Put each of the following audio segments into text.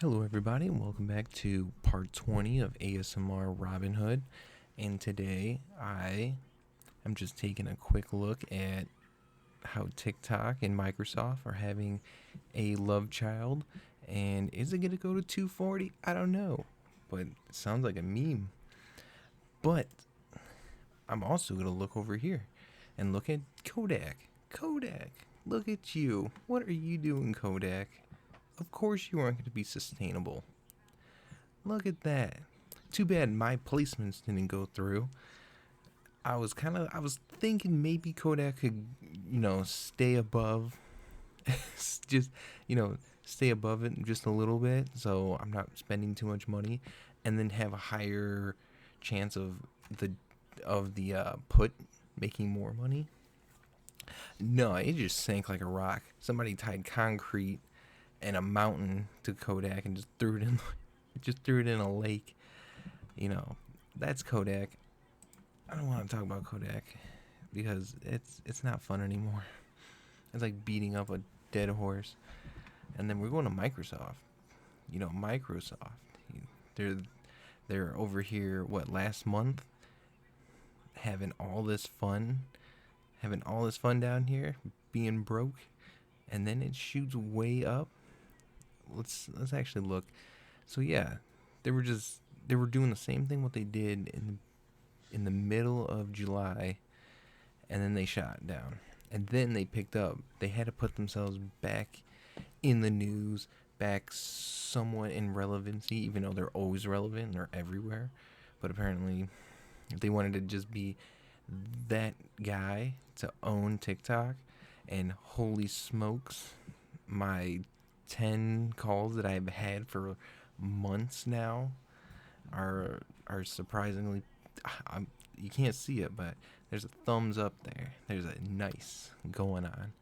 Hello, everybody, and welcome back to part 20 of ASMR Robinhood. And today I am just taking a quick look at how TikTok and Microsoft are having a love child. And is it going to go to 240? I don't know, but it sounds like a meme. But I'm also going to look over here and look at Kodak. Kodak, look at you. What are you doing, Kodak? Of course you aren't going to be sustainable. Look at that. Too bad my placements didn't go through. I was thinking maybe Kodak could, stay above, just, stay above it just a little bit, so I'm not spending too much money, and then have a higher chance of the put making more money. No, it just sank like a rock. Somebody tied concrete and a mountain to Kodak and just threw it in a lake. That's Kodak. I don't want to talk about Kodak because it's not fun anymore. It's like beating up a dead horse. And then we're going to Microsoft. Microsoft. They're over here. What, last month? Having all this fun down here, being broke, and then it shoots way up. Let's actually look. So yeah, they were doing the same thing what they did in the middle of July, and then they shot down, and then they picked up. They had to put themselves back in the news, back somewhat in relevancy, even though they're always relevant and they're everywhere. But apparently, if they wanted to just be that guy to own TikTok, and holy smokes, my 10 calls that I've had for months now are surprisingly, you can't see it, but there's a thumbs up there. There's a nice going on.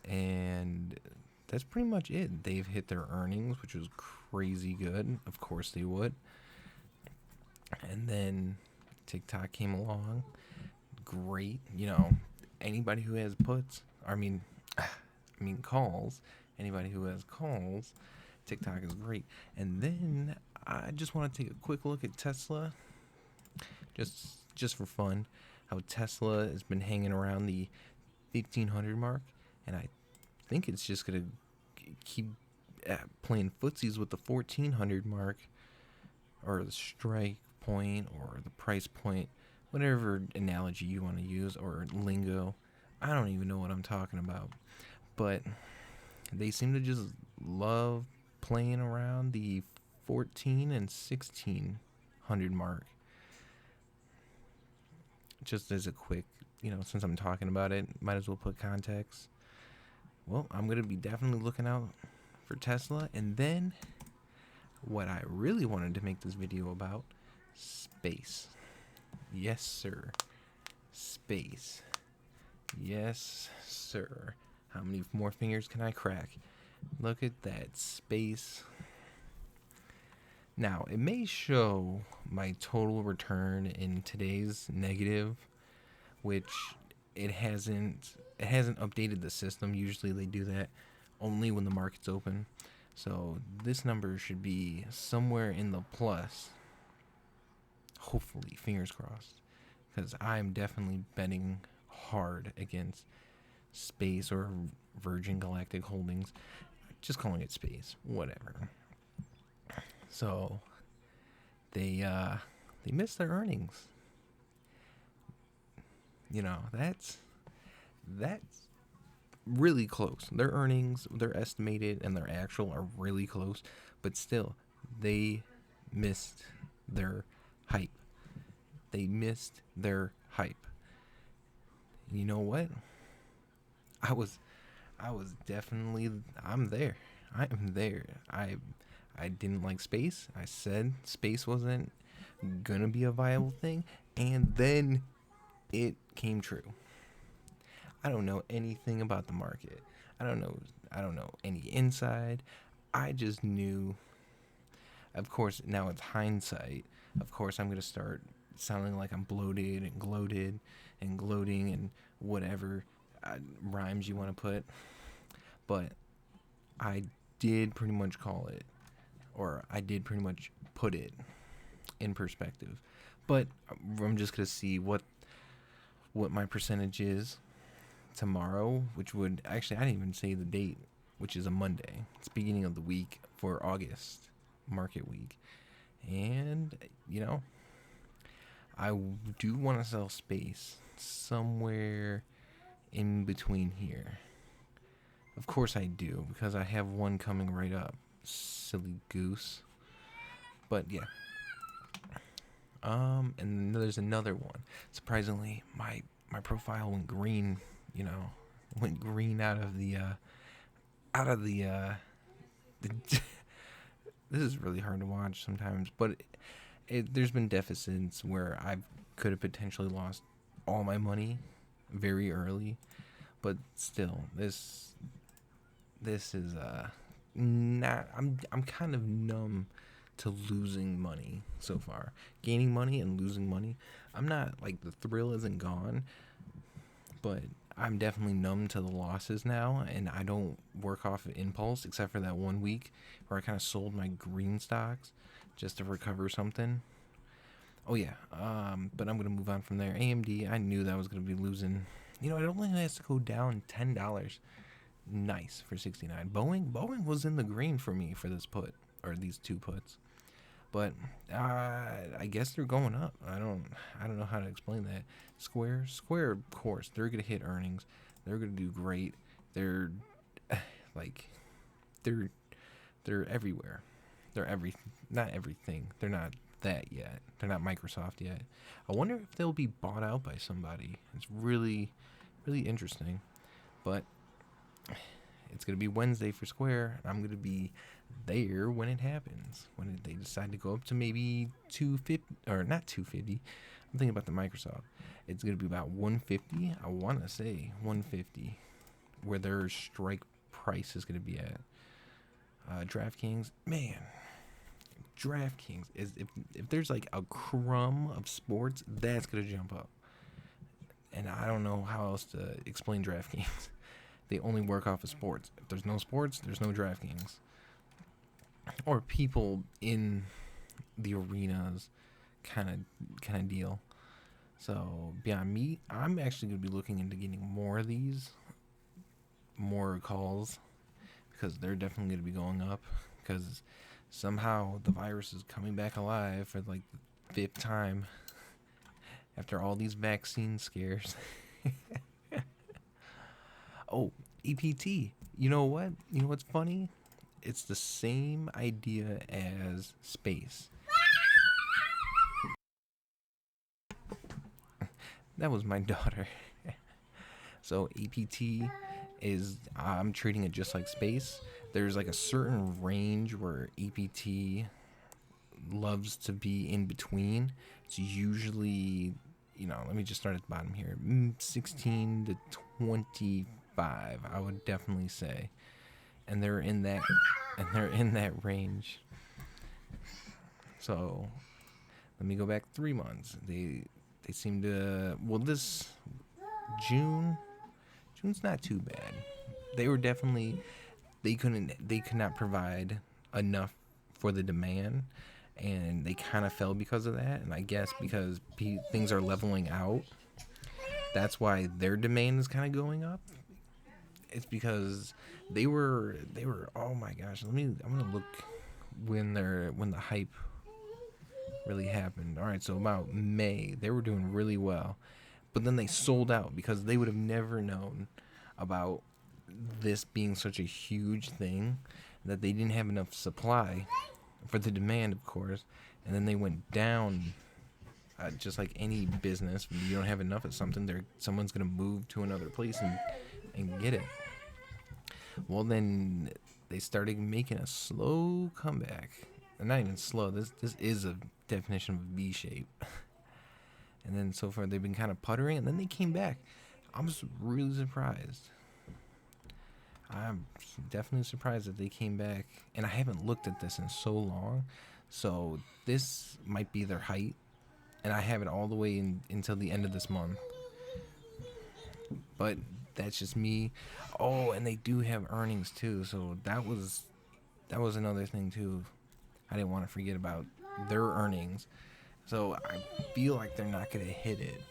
And that's pretty much it. They've hit their earnings, which was crazy good. Of course they would. And then TikTok came along. Great. Anybody who has puts, calls, anybody who has calls, TikTok is great. And then I just want to take a quick look at Tesla, just for fun, how Tesla has been hanging around the 1500 mark, and I think it's just gonna keep playing footsies with the 1400 mark, or the strike point, or the price point, whatever analogy you want to use, or lingo. I don't even know what I'm talking about, but they seem to just love playing around the 14 and 1600 mark. Just as a quick, since I'm talking about it, might as well put context. Well, I'm going to be definitely looking out for Tesla. And then what I really wanted to make this video about, space. Yes, sir. Space. Yes, sir. How many more fingers can I crack? Look at that, space. Now, it may show my total return in today's negative, which it hasn't updated the system. Usually they do that only when the market's open. So this number should be somewhere in the plus. Hopefully, fingers crossed, because I'm definitely betting hard against space or Virgin Galactic Holdings. Just calling it space, whatever. So they missed their earnings. That's really close. Their earnings, their estimated and their actual are really close, but still they missed their hype. They missed their hype. You know what? I was definitely, I'm there. I am there. I didn't like space. I said space wasn't gonna be a viable thing, and then it came true. I don't know anything about the market. I don't know any inside. I just knew. Of course, now it's hindsight. Of course, I'm gonna start sounding like I'm bloated and gloated and gloating and whatever rhymes you want to put. But I did pretty much call it, or I did pretty much put it in perspective. But I'm just gonna see what my percentage is tomorrow, which would actually, I didn't even say the date, which is a Monday. It's beginning of the week for August market week. And I do want to sell space somewhere in between here. Of course I do, because I have one coming right up. Silly goose. But yeah. And there's another one. Surprisingly, my profile went green, went green out of the this is really hard to watch sometimes, but there's been deficits where I could have potentially lost all my money very early, but still, this is not. I'm kind of numb to losing money so far. Gaining money and losing money, I'm not, like, the thrill isn't gone, but I'm definitely numb to the losses now, and I don't work off of impulse except for that 1 week where I kind of sold my green stocks just to recover something. Oh yeah, but I'm gonna move on from there. AMD, I knew that I was gonna be losing. It only has to go down $10. Nice for 69. Boeing was in the green for me for this put, or these two puts. But I guess they're going up. I don't know how to explain that. Square, of course, they're gonna hit earnings. They're gonna do great. They're like they're everywhere. They're not everything. They're not that yet. They're not Microsoft yet. I wonder if they'll be bought out by somebody. It's really, really interesting. But it's gonna be Wednesday for Square. I'm gonna be there when it happens. When they decide to go up to maybe 250, or not 250. I'm thinking about the Microsoft. It's gonna be about 150. I want to say 150, where their strike price is gonna be at. DraftKings, man. DraftKings is if there's like a crumb of sports, that's gonna jump up. And I don't know how else to explain DraftKings. They only work off of sports. If there's no sports, there's no DraftKings. Or people in the arenas kind of deal. So beyond me, I'm actually going to be looking into getting more of these, more calls, because they're definitely going to be going up, because somehow the virus is coming back alive for like the 5th time after all these vaccine scares. Oh, APT. You know what? You know what's funny? It's the same idea as space. That was my daughter. So APT is, I'm treating it just like space. There's like a certain range where APT loves to be in between. It's usually, let me just start at the bottom here. 16 to 25, I would definitely say. And they're in that range. So let me go back 3 months. They seem to, well, this June's not too bad. They were definitely, they could not provide enough for the demand, and they kind of fell because of that. And I guess because things are leveling out, that's why their demand is kind of going up. It's because they were oh my gosh, I'm gonna look when the hype really happened. All right, so about May they were doing really well, but then they sold out because they would have never known about this being such a huge thing, that they didn't have enough supply for the demand, of course, and then they went down. Just like any business, when you don't have enough of something, someone's gonna move to another place and get it. Well, then they started making a slow comeback. And not even slow. This is a definition of a V shape. And then so far they've been kind of puttering, and then they came back. I'm just really surprised. I'm definitely surprised that they came back. And I haven't looked at this in so long. So this might be their height. And I have it all the way until the end of this month. But that's just me. Oh, and they do have earnings too. So that was that was another thing too. I didn't want to forget about their earnings. So I feel like they're not gonna hit it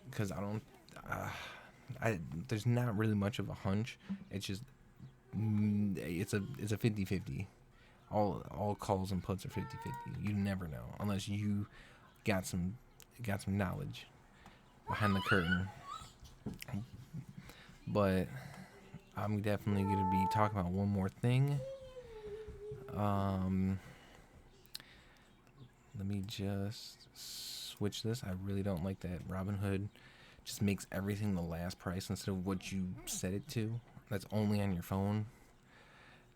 because I don't. Uh, there's not really much of a hunch. It's just it's a 50-50. All calls and puts are 50-50. You never know unless you got some knowledge behind the curtain. But I'm definitely gonna be talking about one more thing. Let me just switch this. I really don't like that Robinhood just makes everything the last price instead of what you set it to. That's only on your phone.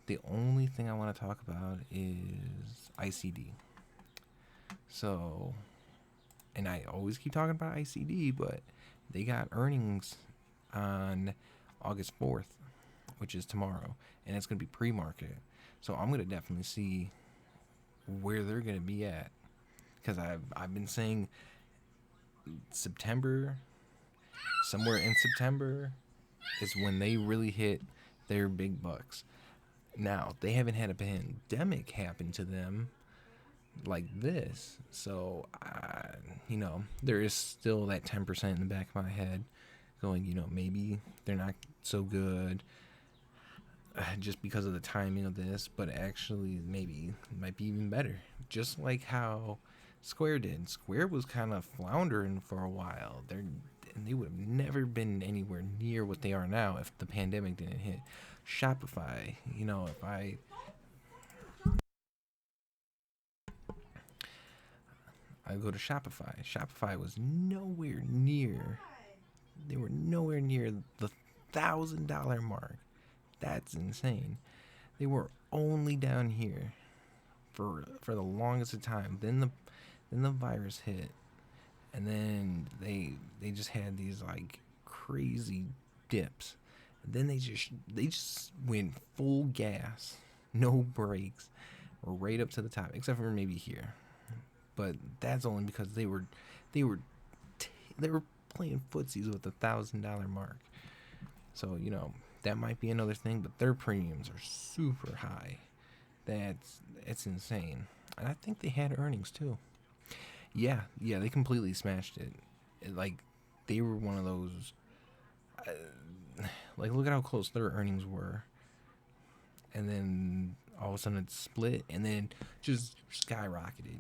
The only thing I want to talk about is ICD. So, and I always keep talking about ICD, but they got earnings on August 4th, which is tomorrow, and it's going to be pre-market. So I'm going to definitely see where they're going to be at, because I've been saying September, somewhere in September is when they really hit their big bucks. Now, they haven't had a pandemic happen to them like this. So, there is still that 10% in the back of my head going, maybe they're not so good just because of the timing of this, but actually maybe it might be even better. Just like how Square did. Square was kind of floundering for a while. They would have never been anywhere near what they are now if the pandemic didn't hit. Shopify, if I go to Shopify was nowhere near. They were nowhere near the $1,000 mark. That's insane. They were only down here for the longest of time. Then the virus hit, and then they just had these like crazy dips. And then they just went full gas, no brakes, right up to the top, except for maybe here. But that's only because they were playing footsies with the $1,000 mark. So that might be another thing, but their premiums are super high. It's insane, and I think they had earnings too. Yeah, they completely smashed it. Like they were one of those. Like look at how close their earnings were, and then all of a sudden it split, and then just skyrocketed.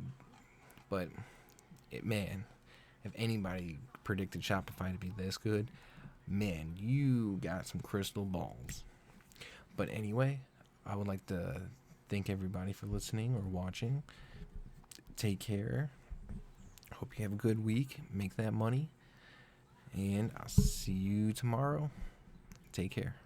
But man, if anybody predicted Shopify to be this good, man, you got some crystal balls. But anyway, I would like to thank everybody for listening or watching. Take care. Hope you have a good week. Make that money. And I'll see you tomorrow. Take care.